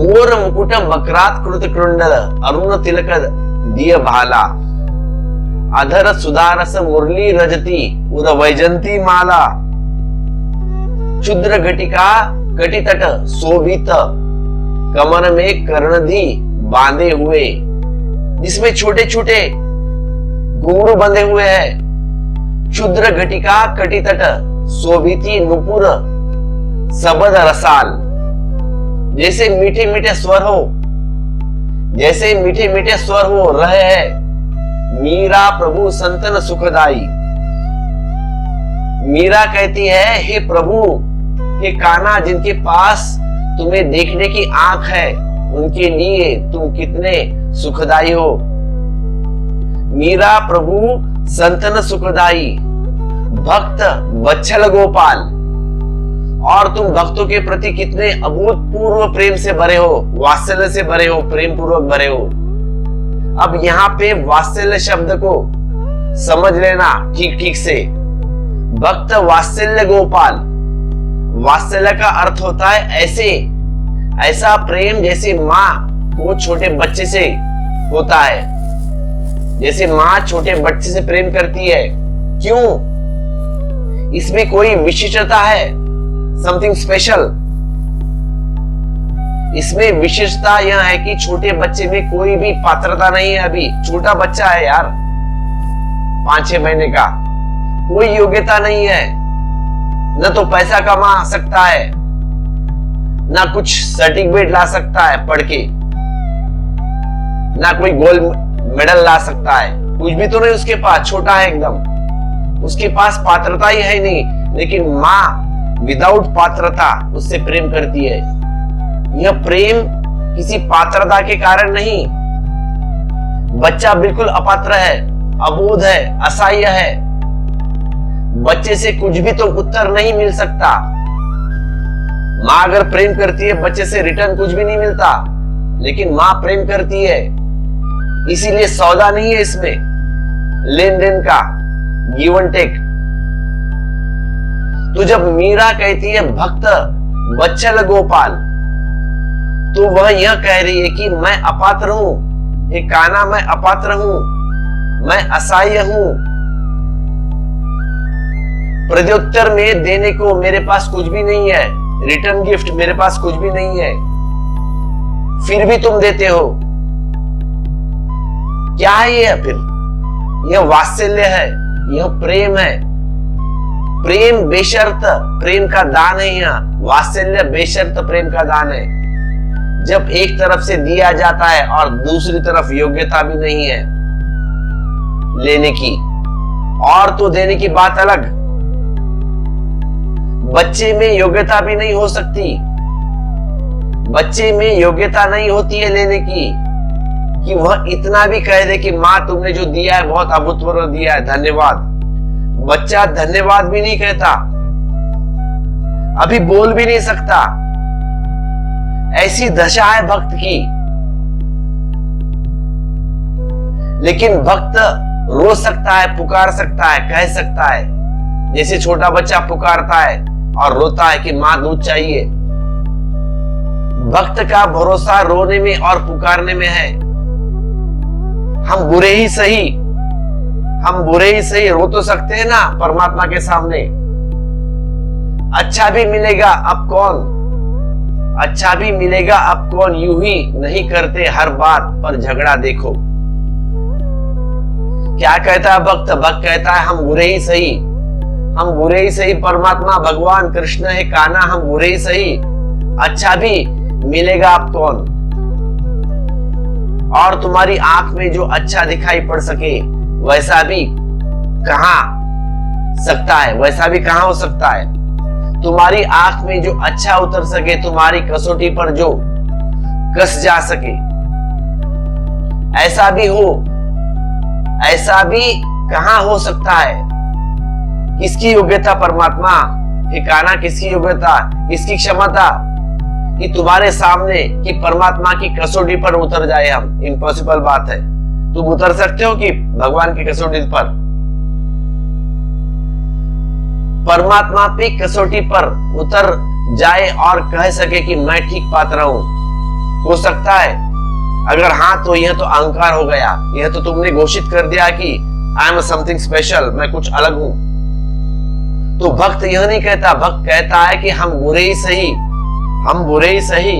मोर मुकुट मकरात कृत कुंडल अरुण तिलक दिय भाला अधर सुधारस मुरली रजती उर वैजंती माला क्षुद्र घटिका कटितट शोभित कमर में कर्णधी बांधे हुए, जिसमें छोटे छोटे घुंघरू बंधे हुए हैं। क्षुद्र घटिका कटितट शोभिती नुपुर सबद रसाल, जैसे मीठे मीठे स्वर हो, जैसे मीठे मीठे स्वर हो रहे हैं मीरा प्रभु संतन सुखदाई। मीरा कहती है, हे प्रभु, हे कान्हा, जिनके पास तुम्हें देखने की आंख है, उनके लिए तुम कितने सुखदाई हो। मीरा प्रभु संतन सुखदाई, भक्त वत्सल गोपाल, और तुम भक्तों के प्रति कितने अभूतपूर्व प्रेम से भरे हो, वात्सल्य से भरे हो, प्रेम पूर्वक भरे हो। अब यहाँ पे वात्सल्य शब्द को समझ लेना ठीक ठीक से। भक्त वात्सल्य गोपाल, वात्सल्य का अर्थ होता है ऐसा प्रेम जैसे माँ को छोटे बच्चे से होता है, जैसे माँ छोटे बच्चे से प्रेम करती है। क्यों? इसमें कोई विशिष्टता है, समथिंग स्पेशल। इसमें विशेषता यह है कि छोटे बच्चे में कोई भी पात्रता नहीं है। अभी छोटा बच्चा है यार, 5-6 महीने का, कोई योग्यता नहीं है। न तो पैसा कमा सकता है, ना कुछ सर्टिफिकेट ला सकता है पढ़ के, ना कोई गोल्ड मेडल ला सकता है, कुछ भी तो नहीं उसके पास, छोटा है एकदम, उसके पास पात्रता ही है नहीं। लेकिन माँ विदाउट पात्रता उससे प्रेम करती है। यह प्रेम किसी पात्रता के कारण नहीं। बच्चा बिल्कुल अपात्र है, अबोध है, असहाय है, बच्चे से कुछ भी तो उत्तर नहीं मिल सकता। माँ अगर प्रेम करती है, बच्चे से रिटर्न कुछ भी नहीं मिलता, लेकिन माँ प्रेम करती है, इसीलिए सौदा नहीं है इसमें, लेन देन का, गिव एंड टेक। तो जब मीरा कहती है भक्त वत्सल गोपाल, तो वह यह कह रही है कि मैं अपात्र हूं, हे कान्हा, मैं अपात्र हूं, मैं असहाय हूं, प्रत्युत्तर में देने को मेरे पास कुछ भी नहीं है, रिटर्न गिफ्ट मेरे पास कुछ भी नहीं है, फिर भी तुम देते हो। क्या है ये? फिर यह वात्सल्य है, यह प्रेम है। प्रेम बेशर्त प्रेम का दान है, यहाँ वात्सल्य बेशर्त प्रेम का दान है। जब एक तरफ से दिया जाता है और दूसरी तरफ योग्यता भी नहीं है लेने की, और तो देने की बात अलग, बच्चे में योग्यता भी नहीं हो सकती। बच्चे में योग्यता नहीं होती है लेने की, कि वह इतना भी कह दे कि माँ तुमने जो दिया है बहुत अभूतपूर्व दिया है, धन्यवाद। बच्चा धन्यवाद भी नहीं कहता, अभी बोल भी नहीं सकता। ऐसी दशा है भक्त की। लेकिन भक्त रो सकता है, पुकार सकता है, कह सकता है, जैसे छोटा बच्चा पुकारता है और रोता है कि मां दूध चाहिए। भक्त का भरोसा रोने में और पुकारने में है। हम बुरे ही सही रो तो सकते हैं ना परमात्मा के सामने। अच्छा भी मिलेगा अब कौन, अच्छा भी मिलेगा अब कौन, यूं ही नहीं करते हर बात पर झगड़ा देखो। क्या कहता है भक्त? भक्त कहता है हम बुरे ही सही, परमात्मा भगवान कृष्ण है कान्हा, हम बुरे ही सही, अच्छा भी मिलेगा अब कौन। और तुम्हारी आंख में जो अच्छा दिखाई पड़ सके वैसा भी कहां हो सकता है। तुम्हारी आंख में जो अच्छा उतर सके, तुम्हारी कसौटी पर जो कस जा सके, ऐसा भी कहां हो सकता है। किसकी योग्यता परमात्मा, हे कान्हा, किसकी योग्यता, किसकी क्षमता कि तुम्हारे सामने कि परमात्मा की कसौटी पर उतर जाए हम? इम्पॉसिबल बात है। तुम उतर सकते हो कि भगवान की कसौटी पर? परमात्मा पे कसौटी पर उतर जाए और कह सके कि मैं ठीक पात्र हूं, हो सकता है? अगर हाँ तो यह तो अहंकार हो गया। यह तो तुमने घोषित कर दिया कि आई एम समथिंग स्पेशल, मैं कुछ अलग हूं। तो भक्त यह नहीं कहता, भक्त कहता है कि हम बुरे ही सही, हम बुरे ही सही,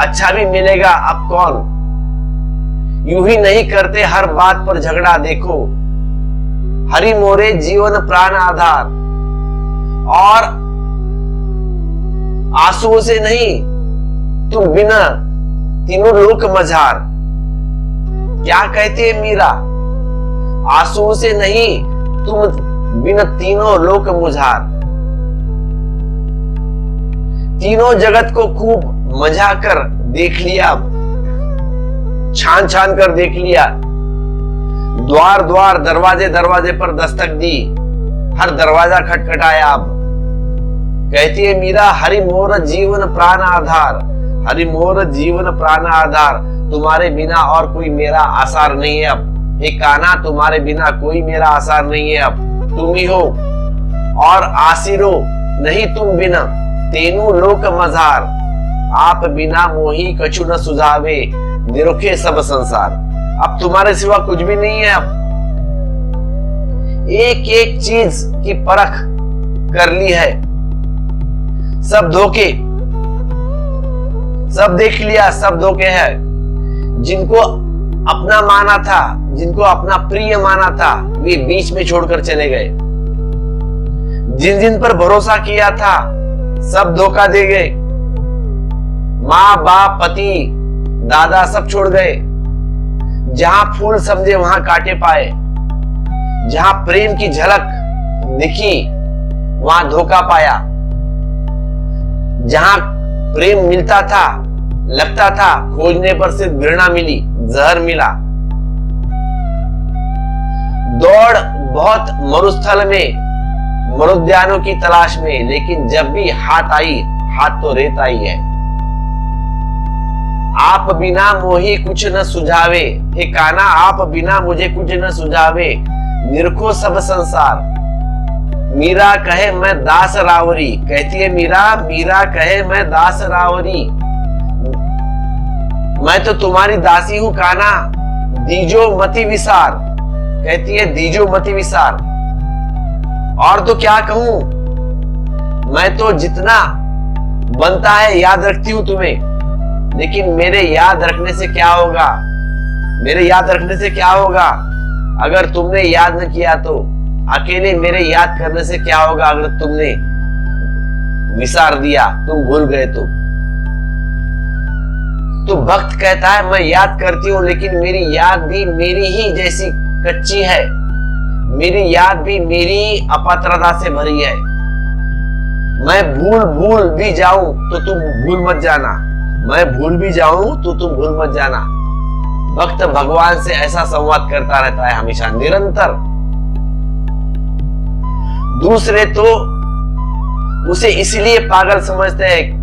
अच्छा भी मिलेगा अब कौन। यूं ही नहीं करते हर बात पर झगड़ा, देखो हरि मोरे जीवन प्राण आधार। और आंसुओं से नहीं तुम बिना तीनों लोक मझार। क्या कहती है मीरा? आंसुओं से नहीं तुम बिना तीनों लोक मुझार। तीनों जगत को खूब मजा कर देख लिया, छान छान कर देख लिया। द्वार द्वार दरवाजे दरवाजे पर दस्तक दी, हर दरवाजा खटखटाया। अब कहती है मीरा, हरि मोर जीवन प्राण आधार, हरि मोर जीवन प्राण आधार। तुम्हारे बिना और कोई मेरा आसार नहीं है अब। हे कान्हा, तुम्हारे बिना कोई मेरा आसार नहीं है अब। तुम ही हो और आसिरो नहीं तुम बिना, तेनू लोक मझार। आप बिना मोही कछु न सुझावे, निरुखे सब संसार। अब तुम्हारे सिवा कुछ भी नहीं है। अब एक एक चीज की परख कर ली है, सब धोखे, सब देख लिया, सब धोखे हैं। जिनको अपना माना था, जिनको अपना प्रिय माना था, वे बीच में छोड़कर चले गए। जिन जिन पर भरोसा किया था, सब धोखा दे गए। माँ बाप पति दादा सब छोड़ गए। जहां फूल समझे वहां कांटे पाए, जहां प्रेम की झलक दिखी वहां धोखा पाया। जहां प्रेम मिलता था, लगता था, खोजने पर सिर्फ घृणा मिली, जहर मिला। दौड़ बहुत मरुस्थल में, मरुद्यानों की तलाश में, लेकिन जब भी हाथ आई, हाथ तो रेत आई है। आप बिना मोही कुछ न सुझावे, हे कान्हा आप बिना मुझे कुछ न सुझावे, निरखो सब संसार। मीरा कहे मैं दास रावरी, कहती है मीरा, मीरा कहे मैं दास रावरी। मैं तो तुम्हारी दासी हूं कान्हा, दीजो मति विसार। कहती है दीजो मति विसार। और तो क्या कहूं, मैं तो जितना बनता है याद रखती हूं तुम्हें, लेकिन मेरे याद रखने से क्या होगा, मेरे याद रखने से क्या होगा अगर तुमने याद न किया तो। अकेले मेरे याद करने से क्या होगा अगर तुमने विसार दिया, तुम भूल गए तो भक्त कहता है मैं याद करती हूं, लेकिन मेरी याद भी मेरी ही जैसी कच्ची है, मेरी याद भी मेरी अपात्रता से भरी है। मैं भूल भी जाऊं तो तुम भूल मत जाना, मैं भूल भी जाऊं तो तुम भूल मत जाना। भक्त भगवान से ऐसा संवाद करता रहता है हमेशा, निरंतर। दूसरे तो उसे इसलिए पागल समझते हैं,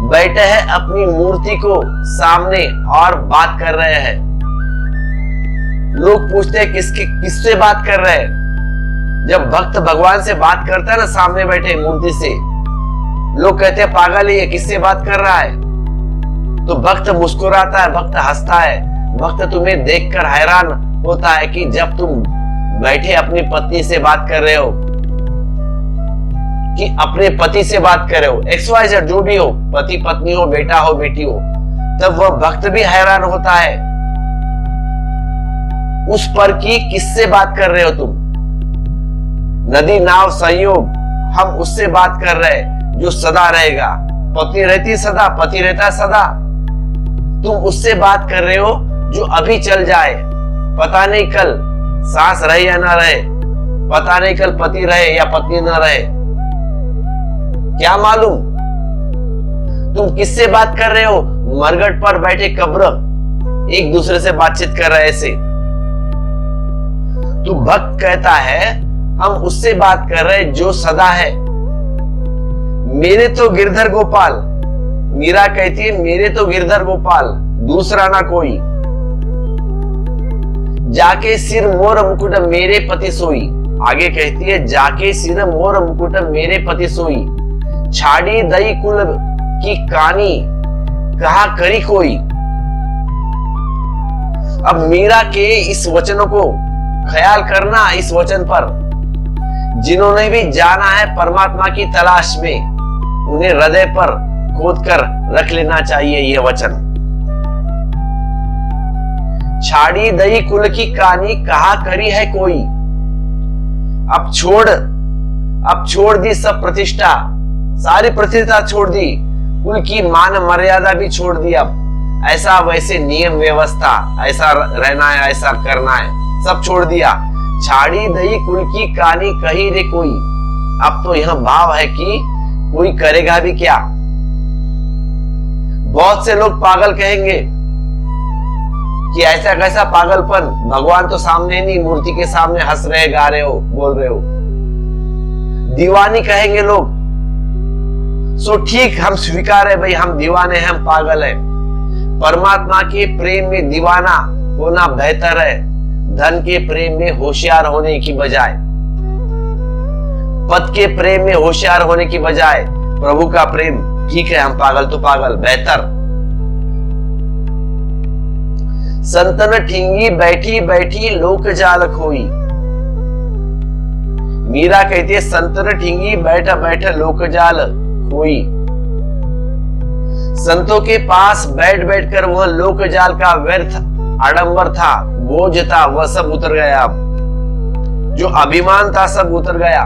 बैठे हैं अपनी मूर्ति को सामने और बात कर रहे हैं। लोग पूछते हैं किससे बात कर रहे हैं। जब भक्त भगवान से बात करता है ना, सामने बैठे मूर्ति से, लोग कहते हैं पागल ही है, किससे बात कर रहा है। तो भक्त मुस्कुराता है, भक्त हंसता है। भक्त तुम्हें देखकर हैरान होता है कि जब तुम बैठे अपनी पत्नी से बात कर रहे हो, कि अपने पति से बात कर रहे हो, XYZ जो भी हो, पति पत्नी हो, बेटा हो, बेटी हो, तब वह भक्त भी हैरान होता है उस पर कि किससे बात कर रहे हो तुम। नदी नाव संयोग, हम उससे बात कर रहे हैं जो सदा रहेगा। पत्नी रहती सदा, पति रहता है सदा। तुम उससे बात कर रहे हो जो अभी चल जाए, पता नहीं कल सांस रहे या ना रहे, पता नहीं कल पति रहे या पत्नी ना रहे, क्या मालूम। तुम किससे बात कर रहे हो? मरघट पर बैठे कब्र एक दूसरे से बातचीत कर रहे ऐसे। तो भक्त कहता है हम उससे बात कर रहे जो सदा है। मेरे तो गिरधर गोपाल, मीरा कहती है मेरे तो गिरधर गोपाल, दूसरा ना कोई। जाके सिर मोर मुकुट मेरे पति सोई, आगे कहती है जाके सिर मोर मुकुट मेरे पति सोई। छाड़ी दई कुल की कानी, कहा करी कोई। अब मीरा के इस वचनों को ख्याल करना, इस वचन पर जिन्होंने भी जाना है परमात्मा की तलाश में, उन्हें हृदय पर खोद कर रख लेना चाहिए ये वचन। छाड़ी दई कुल की कहानी कहा करी है कोई। अब छोड़ दी सब प्रतिष्ठा, सारी प्रतिष्ठा छोड़ दी, कुल की मान मर्यादा भी छोड़ दी। अब ऐसा वैसे नियम व्यवस्था, ऐसा रहना है, ऐसा करना है, सब छोड़ दिया। छाड़ी दई कुल की कहानी कही रे कोई। अब तो यह भाव है कि कोई करेगा भी क्या। बहुत से लोग पागल कहेंगे कि ऐसा कैसा पागलपन, भगवान तो सामने नहीं, मूर्ति के सामने हंस रहे, गा रहे हो, बोल रहे हो। दीवानी कहेंगे लोग, सो ठीक, हम स्वीकार है भाई, हम दीवाने हैं, हम पागल हैं। परमात्मा के प्रेम में दीवाना होना बेहतर है धन के प्रेम में होशियार होने की बजाय, पद के प्रेम में होशियार होने की बजाय प्रभु का प्रेम। ठीक है, हम पागल तो पागल, बेहतर। संतन ठींगी बैठी बैठी लोक जाल खोई। मीरा कहती है संतन ठींगी बैठा बैठा लोक जाल खोई। संतों के पास बैठ बैठ कर वह लोक जाल का व्यर्थ आडंबर था, बोझ था, वह सब उतर गया। अब जो अभिमान था सब उतर गया।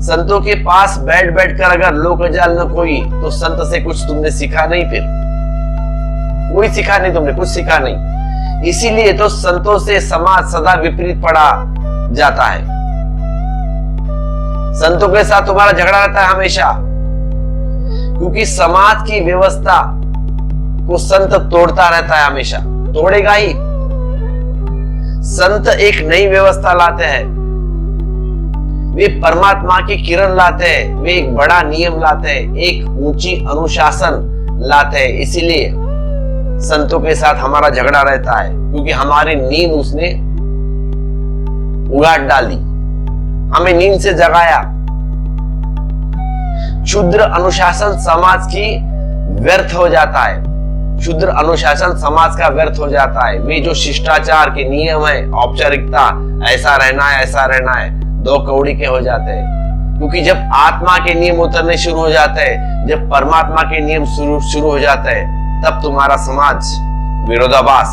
संतों के पास बैठ बैठ कर अगर लोक जाल न कोई, तो संत से कुछ तुमने सीखा नहीं, फिर कोई सीखा नहीं, तुमने कुछ सीखा नहीं। इसीलिए तो संतों से समाज सदा विपरीत पड़ा जाता है। संतों के साथ तुम्हारा झगड़ा रहता है हमेशा, क्योंकि समाज की व्यवस्था को संत तोड़ता रहता है, हमेशा तोड़ेगा ही। संत एक नई व्यवस्था लाते हैं, वे परमात्मा की किरण लाते हैं, वे एक बड़ा नियम लाते हैं, एक ऊंची अनुशासन लाते हैं। इसीलिए संतों के साथ हमारा झगड़ा रहता है, क्योंकि हमारी नींद उसने उगाड़ डाली, हमें नींद से जगाया। क्षुद्र अनुशासन समाज की व्यर्थ हो जाता है, क्षुद्र अनुशासन समाज का व्यर्थ हो जाता है। वे जो शिष्टाचार के नियम है, औपचारिकता, ऐसा रहना है, ऐसा रहना है, दो कौड़ी के हो जाते हैं। क्योंकि जब आत्मा के नियम उतरने शुरू हो जाते हैं, जब परमात्मा के नियम शुरू हो जाते हैं, तब तुम्हारा समाज विरोधाभास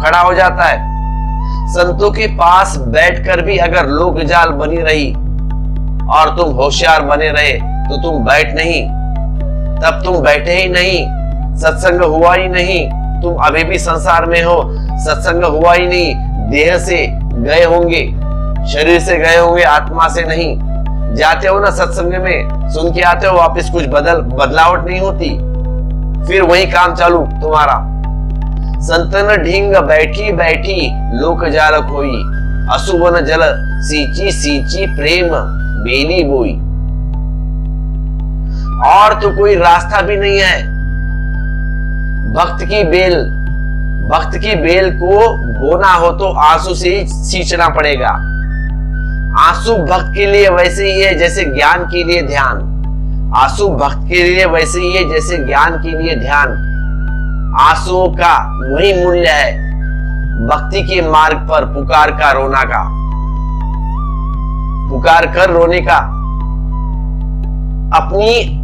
खड़ा हो जाता है। संतों के पास बैठकर भी अगर लोक जाल बनी रही और तुम होशियार बने रहे, तो तुम बैठ नहीं, तब तुम बैठे ही नहीं, सत्संग हुआ ही नहीं। तुम अभी भी संसार में हो, सत्संग हुआ ही नहीं। देह से गए होंगे, शरीर से गए होंगे, आत्मा से नहीं। जाते हो ना सत्संग में, सुन के आते हो, वापस कुछ बदलावट नहीं होती, फिर वही काम चालू तुम्हारा। संतन ढींग बैठी बैठी लोक जाल खोई। असुवन जल सींची सींची प्रेम बेली बोई। और तो कोई रास्ता भी नहीं है। भक्त की बेल को बोना हो तो आंसू से ही सींचना पड़ेगा। आंसू भक्त के लिए वैसे ही है जैसे ज्ञान के लिए ध्यान। आंसू भक्त के लिए वैसे ही है जैसे ज्ञान के लिए ध्यान। आंसुओं का वही मूल्य है भक्ति के मार्ग पर पुकार का रोना का, पुकार कर रोने का, अपनी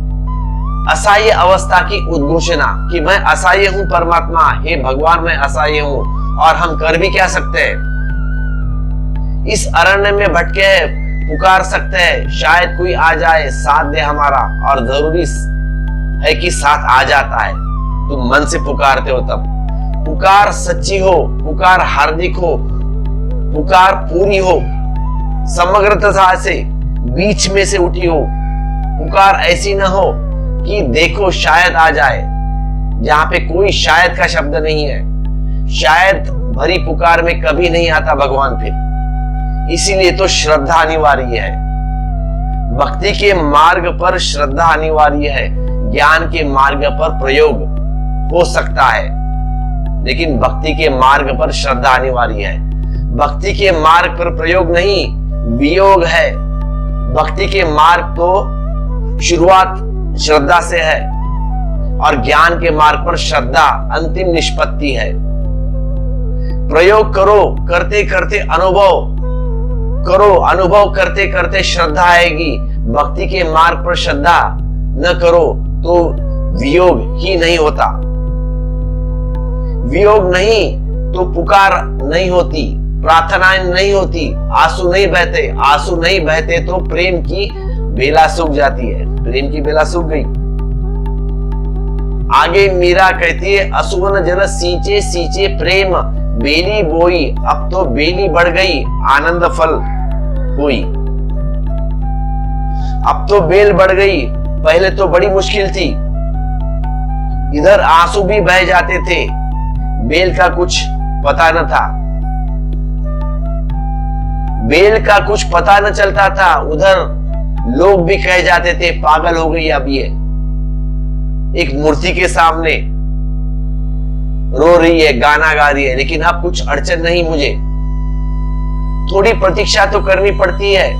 असहाय अवस्था की उद्घोषणा कि मैं असहाय हूं परमात्मा, हे भगवान मैं असहाय हूं। और हम कर भी क्या सकते हैं? इस अरण्य में भटके पुकार सकते हैं, शायद कोई आ जाए साथ दे हमारा। और जरूरी है कि साथ आ जाता है, तुम मन से पुकारते हो तब। पुकार सच्ची हो, पुकार हार्दिक हो, पुकार पूरी हो, समग्रता से बीच में से उठी हो। पुकार ऐसी ना हो कि देखो शायद आ जाए, जहां पे कोई शायद का शब्द नहीं है। शायद भरी पुकार में कभी नहीं आता भगवान फिर। इसीलिए तो श्रद्धा अनिवार्य है। भक्ति के मार्ग पर श्रद्धा अनिवार्य है। ज्ञान के मार्ग पर प्रयोग हो सकता है, लेकिन भक्ति के मार्ग पर श्रद्धा अनिवार्य है। भक्ति के मार्ग पर प्रयोग नहीं, वियोग है। भक्ति के मार्ग तो शुरुआत श्रद्धा से है और ज्ञान के मार्ग पर श्रद्धा अंतिम निष्पत्ति है। प्रयोग करो, करते करते अनुभव करो, अनुभव करते करते श्रद्धा आएगी। भक्ति के मार्ग पर श्रद्धा न करो तो वियोग ही नहीं होता। वियोग नहीं तो पुकार नहीं होती, प्रार्थनाएं नहीं होती, आंसू नहीं बहते। आंसू नहीं बहते तो प्रेम की बेला सूख जाती है। प्रेम की बेला सूख गई। आगे मीरा कहती है, असुवन जल सींचे सींचे प्रेम बेली बोई। अब तो बेली बढ़ गई, आनंद फल हुई। अब तो बेल बढ़ गई, पहले तो बड़ी मुश्किल थी। इधर आंसू भी बह जाते थे, बेल का कुछ पता न था। बेल का कुछ पता न चलता था। उधर लोग भी कह जाते थे, पागल हो गई अब ये, एक मूर्ति के सामने रो रही है, गाना गा रही है। लेकिन अब कुछ अड़चन नहीं, मुझे थोड़ी प्रतीक्षा तो करनी पड़ती है।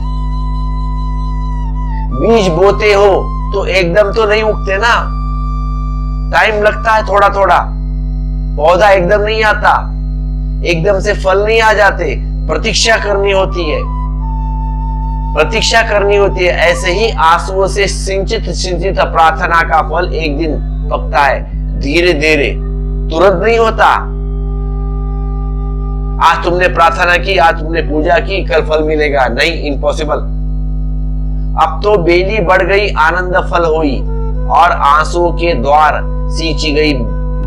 बीज बोते हो तो एकदम तो नहीं उगते ना, टाइम लगता है थोड़ा थोड़ा। पौधा एकदम नहीं आता, एकदम से फल नहीं आ जाते, प्रतीक्षा करनी होती है, प्रतीक्षा करनी होती है। ऐसे ही आंसुओं से सिंचित सिंचित प्रार्थना का फल एक दिन पकता है, धीरे धीरे, तुरंत नहीं होता। आज तुमने प्रार्थना की, आज तुमने पूजा की, कल फल मिलेगा नहीं, इम्पॉसिबल। अब तो बेली बढ़ गई, आनंद फल हुई, और आंसुओं के द्वार सींची गई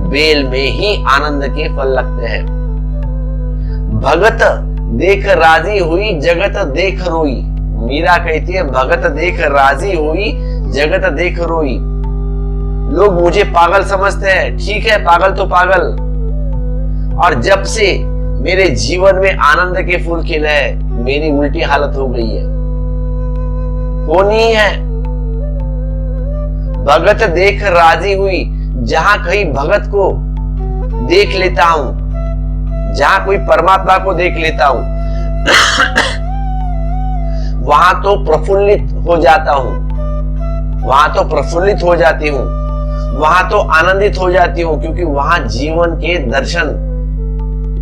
बेल में ही आनंद के फल लगते हैं। भगत देख राजी हुई, जगत देख रोई। मीरा कहती है, भगत देख राजी हुई, जगत देख रोई। लोग मुझे पागल समझते हैं, ठीक है, पागल तो पागल। और जब से मेरे जीवन में आनंद के फूल खिले हैं, मेरी उल्टी हालत हो गई है। होनी है। भगत देख राजी हुई, जहां कहीं भगत को देख लेता हूं, जहां कोई परमात्मा को देख लेता हूं, वहां तो प्रफुल्लित हो जाता हूं, वहां तो प्रफुल्लित हो जाती हूं, वहां तो आनंदित हो जाती हूं, क्योंकि वहां जीवन के दर्शन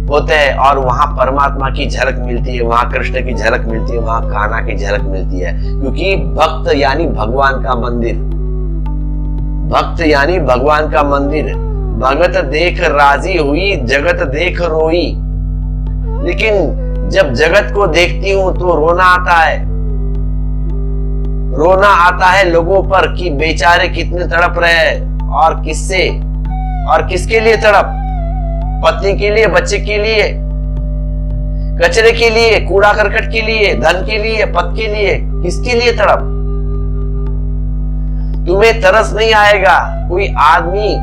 होते हैं और वहां परमात्मा की झलक मिलती है, वहां कृष्ण की झलक मिलती है, वहां कान्हा की झलक मिलती है। क्योंकि भक्त यानी भगवान का मंदिर, भक्त यानी भगवान का मंदिर। भगत देख राजी हुई, जगत देख रोई। लेकिन जब जगत को देखती हूं तो रोना आता है, रोना आता है लोगों पर कि बेचारे कितने तड़प रहे हैं, और किससे और किसके लिए तड़प। पत्नी के लिए, बच्चे के लिए, कचरे के लिए, कूड़ा करकट के लिए, धन के लिए, पद के लिए, किसके लिए तड़प। तुम्हें तरस नहीं आएगा। कोई आदमी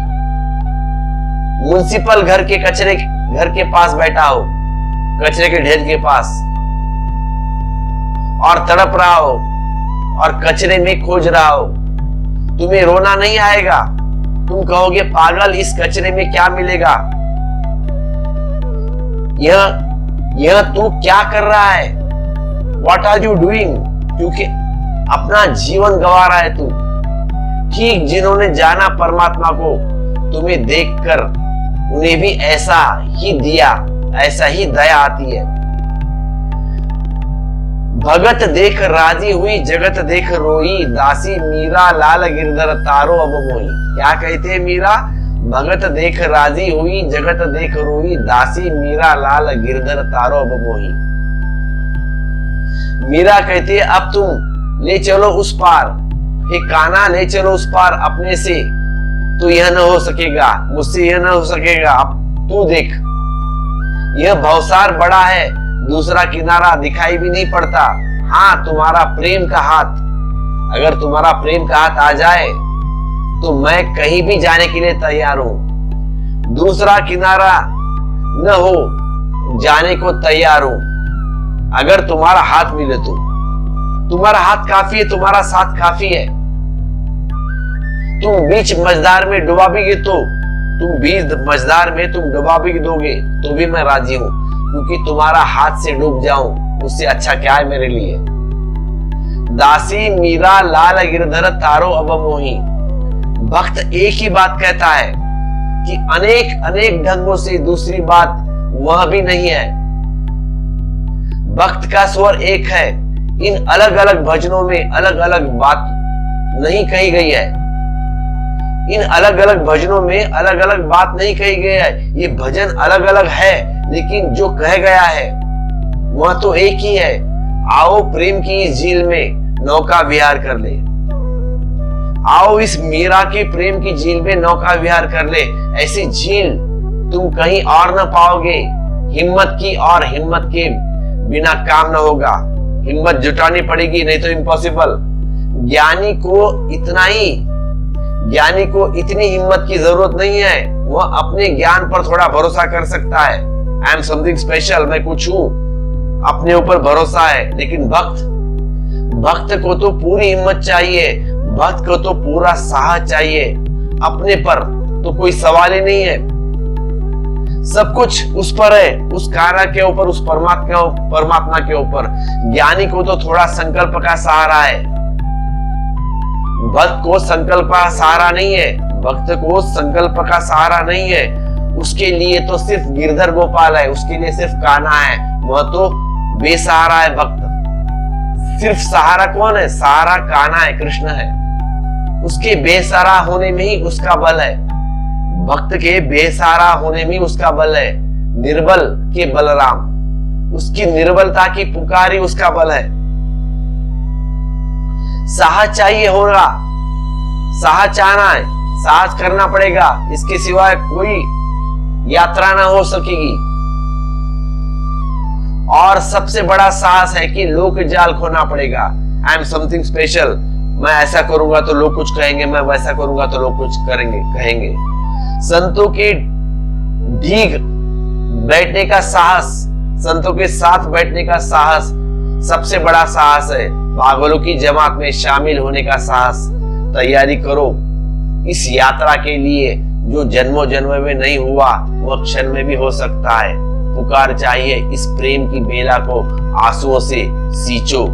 म्युनिसिपल घर के कचरे घर के पास बैठा हो, कचरे के ढेर के पास, और तड़प रहा हो और कचरे में खोज रहा हो, तुम्हें रोना नहीं आएगा। तुम कहोगे, पागल, इस कचरे में क्या मिलेगा, यह तू क्या कर रहा है, What are you doing? क्योंकि अपना जीवन गंवा रहा है तू। ठीक जिन्होंने जाना परमात्मा को, तुम्हें देखकर उन्हें भी ऐसा ही दिया, ऐसा ही दया आती है। भगत देख राजी हुई, जगत देख रोई। दासी मीरा लाल गिरधर तारो अब मोही। क्या कहते हैं मीरा? भगत देख राजी हुई, जगत देख रोई। दासी मीरा लाल गिरधर तारो अब मोही। मीरा कहती है, अब तुम ले चलो उस पार, हे कान्हा ले चलो उस पार अपने से। तो यह न हो सकेगा, मुझसे यह न हो सकेगा। अब तू देख, यह भवसार बड़ा है, दूसरा किनारा दिखाई भी नहीं पड़ता। हाँ, तुम्हारा प्रेम का हाथ, अगर तुम्हारा प्रेम का हाथ आ जाए तो मैं कहीं भी जाने के लिए तैयार हूं। दूसरा किनारा न हो, जाने को तैयार हूं। अगर तुम्हारा हाथ मिले तो, तुम्हारा हाथ काफी है, तुम्हारा साथ काफी है। तुम बीच मझधार में डुबा भी डुबा भी दोगे तो भी मैं राजी हूं, क्योंकि तुम्हारा हाथ से डूब जाऊं उससे अच्छा क्या है मेरे लिए। दासी मीरा लाल गिरधर तारो अब मोही। भक्त एक ही बात कहता है कि अनेक अनेक ढंगों से दूसरी बात वह भी नहीं है। भक्त का स्वर एक है। इन अलग अलग भजनों में अलग अलग बात नहीं कही गई है। इन अलग अलग भजनों में अलग अलग बात नहीं कही गई है। ये भजन अलग अलग है, लेकिन जो कह गया है वह तो एक ही है। आओ प्रेम की इस झील में नौका विहार कर ले। आओ इस मीरा के प्रेम की झील में नौका विहार कर ले। ऐसी झील तुम कहीं और ना पाओगे। हिम्मत की, और हिम्मत के बिना काम ना होगा। हिम्मत जुटानी पड़ेगी, नहीं तो इम्पॉसिबल। ज्ञानी को इतनी हिम्मत की जरूरत नहीं है। वह अपने ज्ञान पर थोड़ा भरोसा कर सकता है। आई एम समथिंग स्पेशल, मैं कुछ हूं, अपने ऊपर भरोसा है। लेकिन भक्त को तो पूरी हिम्मत चाहिए। भक्त को तो पूरा साहस चाहिए। अपने पर तो कोई सवाल ही नहीं है। सब कुछ उस पर है, उस कार्य के ऊपर, उस परमात्मा के ऊपर। ज्ञानी को तो थोड़ा संकल्प का सहारा है। भक्त को संकल्प का सहारा नहीं है। भक्त को संकल्प का सहारा नहीं है। उसके लिए तो सिर्फ गिरधर गोपाल है, उसके लिए सिर्फ कान्हा है। वह तो बेसहारा है भक्त। सिर्फ सहारा कौन है? सहारा कान्हा है, कृष्ण है। उसके बेसहारा होने में ही उसका बल है। भक्त के बेसहारा होने में उसका बल है। निर्बल के बलराम, उसकी निर्बलता की पुकार ही उसका बल है। साहस चाहिए होगा, साहस चाहना है, साहस करना पड़ेगा। इसके सिवाय कोई यात्रा ना हो सकेगी। और सबसे बड़ा साहस है कि लोक जाल खोना पड़ेगा। I am something special. मैं ऐसा करूंगा तो लोग कुछ कहेंगे, मैं वैसा करूंगा तो लोग कुछ कहेंगे। संतों के ढीग बैठने का साहस, संतों के साथ बैठने का साहस सबसे बड़ा साहस है। पागलों की जमात में शामिल होने का साहस। तैयारी करो इस यात्रा के लिए, जो जन्मों जन्म में नहीं हुआ वह क्षण में भी हो सकता है। पुकार चाहिए, इस प्रेम की बेला को आंसुओं से सींचो।